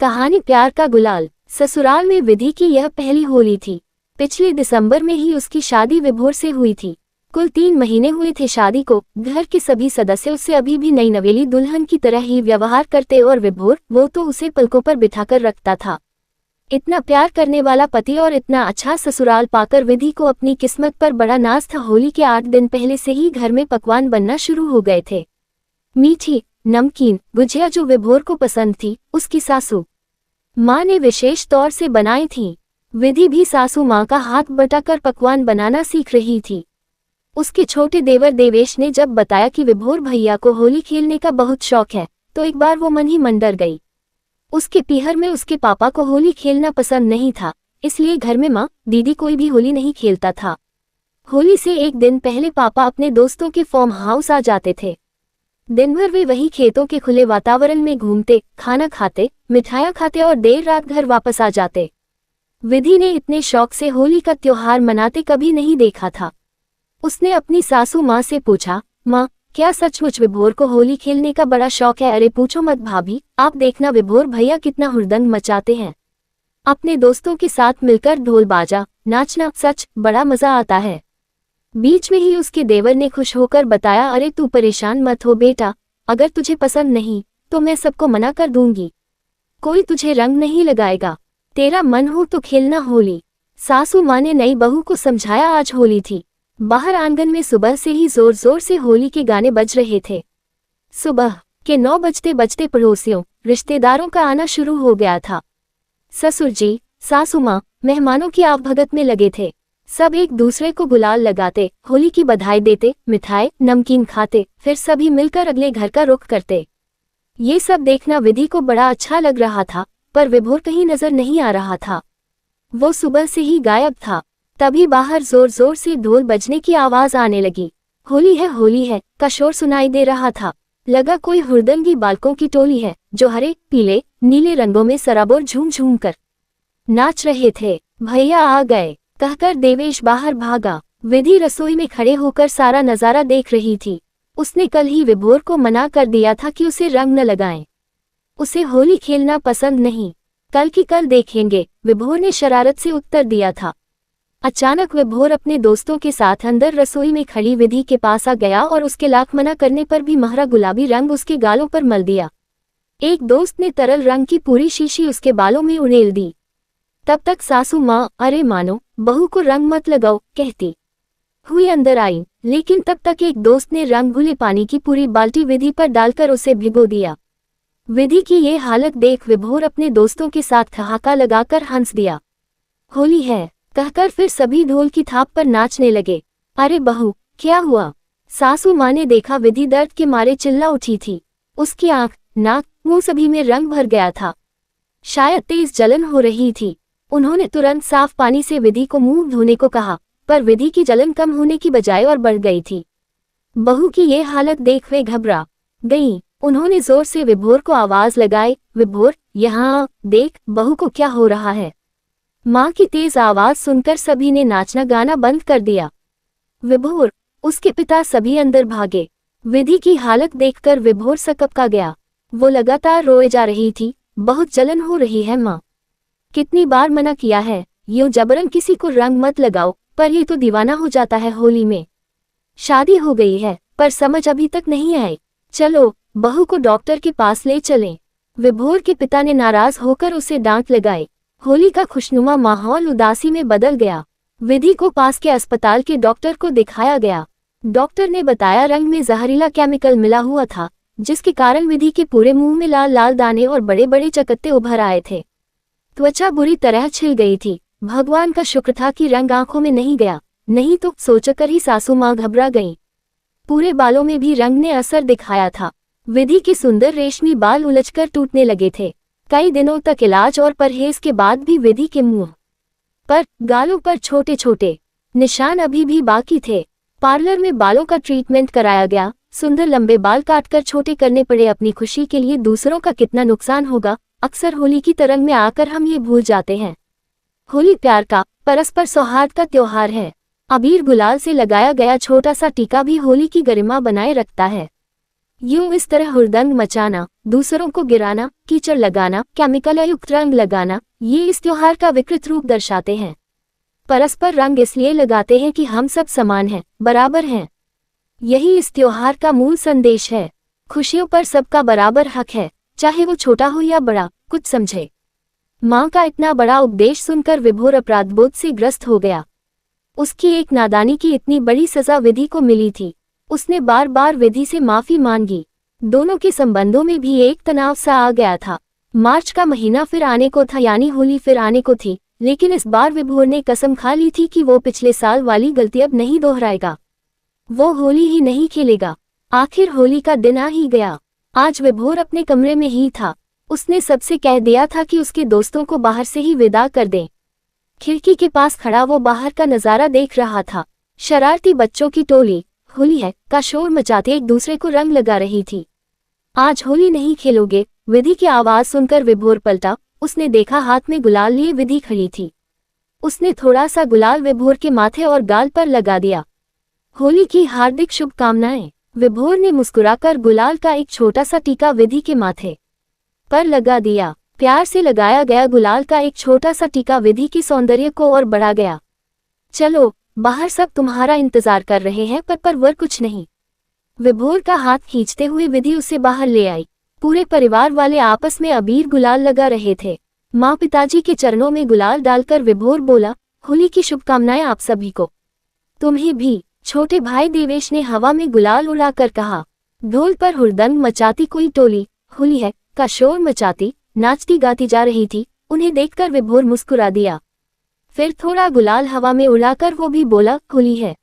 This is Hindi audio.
कहानी प्यार का गुलाल। ससुराल में विधि की यह पहली होली थी। पिछले दिसंबर में ही उसकी शादी विभोर से हुई थी। कुल 3 महीने हुए थे शादी को। घर के सभी सदस्य उससे अभी भी नई नवेली दुल्हन की तरह ही व्यवहार करते और विभोर वो तो उसे पलकों पर बिठाकर रखता था। इतना प्यार करने वाला पति और इतना अच्छा ससुराल पाकर विधि को अपनी किस्मत पर बड़ा नाज था। होली के 8 दिन पहले से ही घर में पकवान बनना शुरू हो गए थे। मीठी नमकीन गुजिया जो विभोर को पसंद थी उसकी सासू माँ ने विशेष तौर से बनाई थी। विधि भी सासू माँ का हाथ बटाकर पकवान बनाना सीख रही थी। उसके छोटे देवर देवेश ने जब बताया कि विभोर भैया को होली खेलने का बहुत शौक है तो एक बार वो मन ही मन डर गई। उसके पीहर में उसके पापा को होली खेलना पसंद नहीं था, इसलिए घर में माँ दीदी कोई भी होली नहीं खेलता था। होली से एक दिन पहले पापा अपने दोस्तों के फार्म हाउस आ जाते थे। दिन भर वे वही खेतों के खुले वातावरण में घूमते, खाना खाते, मिठाइयाँ खाते और देर रात घर वापस आ जाते। विधि ने इतने शौक से होली का त्योहार मनाते कभी नहीं देखा था। उसने अपनी सासू माँ से पूछा, माँ क्या सचमुच विभोर को होली खेलने का बड़ा शौक है? अरे पूछो मत भाभी, आप देखना विभोर भैया कितना हुड़दंग मचाते हैं। अपने दोस्तों के साथ मिलकर ढोल बाजा नाचना, सच बड़ा मजा आता है। बीच में ही उसके देवर ने खुश होकर बताया, अरे तू परेशान मत हो बेटा, अगर तुझे पसंद नहीं तो मैं सबको मना कर दूंगी। कोई तुझे रंग नहीं लगाएगा, तेरा मन हो तो खेलना होली। सासू माँ ने नई बहू को समझाया। आज होली थी। बाहर आंगन में सुबह से ही जोर जोर से होली के गाने बज रहे थे। सुबह के 9 बजते बजते पड़ोसियों रिश्तेदारों का आना शुरू हो गया था। ससुर जी, सासू माँ मेहमानों की आवभगत में लगे थे। सब एक दूसरे को गुलाल लगाते, होली की बधाई देते, मिठाई नमकीन खाते, फिर सभी मिलकर अगले घर का रुख करते। ये सब देखना विधि को बड़ा अच्छा लग रहा था, पर विभोर कहीं नजर नहीं आ रहा था। वो सुबह से ही गायब था। तभी बाहर जोर जोर से ढोल बजने की आवाज आने लगी। होली है का शोर सुनाई दे रहा था। लगा कोई हुड़दंगी बालकों की टोली है जो हरे पीले नीले रंगों में सराबोर झूम झूम कर नाच रहे थे। भैया आ गए कहकर देवेश बाहर भागा। विधि रसोई में खड़े होकर सारा नजारा देख रही थी। उसने कल ही विभोर को मना कर दिया था कि उसे रंग न लगाएं। उसे होली खेलना पसंद नहीं, कल की कल देखेंगे, विभोर ने शरारत से उत्तर दिया था। अचानक विभोर अपने दोस्तों के साथ अंदर रसोई में खड़ी विधि के पास आ गया और उसके लाख मना करने पर भी महरा गुलाबी रंग उसके गालों पर मल दिया। एक दोस्त ने तरल रंग की पूरी शीशी उसके बालों में उड़ेल दी। तब तक सासू माँ, अरे मानो बहू को रंग मत लगाओ कहती हुई अंदर आई, लेकिन तब तक एक दोस्त ने रंग घुले पानी की पूरी बाल्टी विधि पर डालकर उसे भिगो दिया। विधि की ये हालत देख विभोर अपने दोस्तों के साथ ठहाका लगाकर हंस दिया। होली है कहकर फिर सभी ढोल की थाप पर नाचने लगे। अरे बहू क्या हुआ? सासू माँ ने देखा विधि दर्द के मारे चिल्ला उठी थी। उसकी आंख नाक मुंह सभी में रंग भर गया था। शायद तेज जलन हो रही थी। उन्होंने तुरंत साफ पानी से विधि को मुंह धोने को कहा, पर विधि की जलन कम होने की बजाय और बढ़ गई थी। बहू की ये हालत देख वे घबरा गईं। उन्होंने जोर से विभोर को आवाज लगाई, विभोर यहाँ देख, बहू को क्या हो रहा है। माँ की तेज आवाज सुनकर सभी ने नाचना गाना बंद कर दिया। विभोर, उसके पिता सभी अंदर भागे। विधि की हालत देखकर विभोर सकपका गया। वो लगातार रोए जा रही थी, बहुत जलन हो रही है माँ, कितनी बार मना किया है, यूं जबरन किसी को रंग मत लगाओ, पर ये तो दीवाना हो जाता है होली में। शादी हो गई है पर समझ अभी तक नहीं आई, चलो बहू को डॉक्टर के पास ले चलें। विभोर के पिता ने नाराज होकर उसे डांट लगाई। होली का खुशनुमा माहौल उदासी में बदल गया। विधि को पास के अस्पताल के डॉक्टर को दिखाया गया। डॉक्टर ने बताया रंग में जहरीला केमिकल मिला हुआ था, जिसके कारण विधि के पूरे मुंह में लाल लाल दाने और बड़े बड़े चकत्ते उभर आए थे। त्वचा बुरी तरह छिल गई थी। भगवान का शुक्र था कि रंग आंखों में नहीं गया, नहीं तो सोचकर ही सासू माँ घबरा गईं। पूरे बालों में भी रंग ने असर दिखाया था। विधि के सुंदर रेशमी बाल उलझकर टूटने लगे थे। कई दिनों तक इलाज और परहेज के बाद भी विधि के मुंह पर गालों पर छोटे छोटे निशान अभी भी बाकी थे। पार्लर में बालों का ट्रीटमेंट कराया गया। सुंदर लंबे बाल काटकर छोटे करने पड़े। अपनी खुशी के लिए दूसरों का कितना नुकसान होगा, अक्सर होली की तरंग में आकर हम ये भूल जाते हैं। होली प्यार का, परस्पर सौहार्द का त्योहार है। अबीर गुलाल से लगाया गया छोटा सा टीका भी होली की गरिमा बनाए रखता है। यूं इस तरह हुड़दंग मचाना, दूसरों को गिराना, कीचड़ लगाना, केमिकल युक्त रंग लगाना, ये इस त्योहार का विकृत रूप दर्शाते हैं। परस्पर रंग इसलिए लगाते हैं कि हम सब समान हैं, बराबर हैं। यही इस त्योहार का मूल संदेश है। खुशियों पर सबका बराबर हक है, चाहे वो छोटा हो या बड़ा, कुछ समझे। माँ का इतना बड़ा उपदेश सुनकर विभोर अपराधबोध से ग्रस्त हो गया। उसकी एक नादानी की इतनी बड़ी सजा विधि को मिली थी। उसने बार बार विधि से माफी मांगी। दोनों के संबंधों में भी एक तनाव सा आ गया था। मार्च का महीना फिर आने को था, यानी होली फिर आने को थी, लेकिन इस बार विभोर ने कसम खा ली थी कि वो पिछले साल वाली गलती अब नहीं दोहराएगा। वो होली ही नहीं खेलेगा। आखिर होली का दिन आ ही गया। आज विभोर अपने कमरे में ही था। उसने सबसे कह दिया था कि उसके दोस्तों को बाहर से ही विदा कर दें। खिड़की के पास खड़ा वो बाहर का नजारा देख रहा था। शरारती बच्चों की टोली होली है का शोर मचाते एक दूसरे को रंग लगा रही थी। आज होली नहीं खेलोगे? विधि की आवाज सुनकर विभोर पलटा। उसने देखा हाथ में गुलाल लिए विधि खड़ी थी। उसने थोड़ा सा गुलाल विभोर के माथे और गाल पर लगा दिया। होली की हार्दिक शुभकामनाएं। विभोर ने मुस्कुराकर गुलाल का एक छोटा सा टीका विधि के माथे पर लगा दिया। प्यार से लगाया गया गुलाल का एक छोटा सा टीका विधि की सौंदर्य को और बढ़ा गया। चलो बाहर सब तुम्हारा इंतजार कर रहे हैं, पर वर कुछ नहीं। विभोर का हाथ खींचते हुए विधि उसे बाहर ले आई। पूरे परिवार वाले आपस में अबीर गुलाल लगा रहे थे। माँ पिताजी के चरणों में गुलाल डालकर विभोर बोला, होली की शुभकामनाएं आप सभी को। तुम्हें भी। छोटे भाई देवेश ने हवा में गुलाल उड़ाकर कहा। ढोल पर हुड़दंग मचाती कोई टोली होली है का शोर मचाती नाचती गाती जा रही थी। उन्हें देखकर विभोर मुस्कुरा दिया। फिर थोड़ा गुलाल हवा में उड़ाकर वो भी बोला, होली है।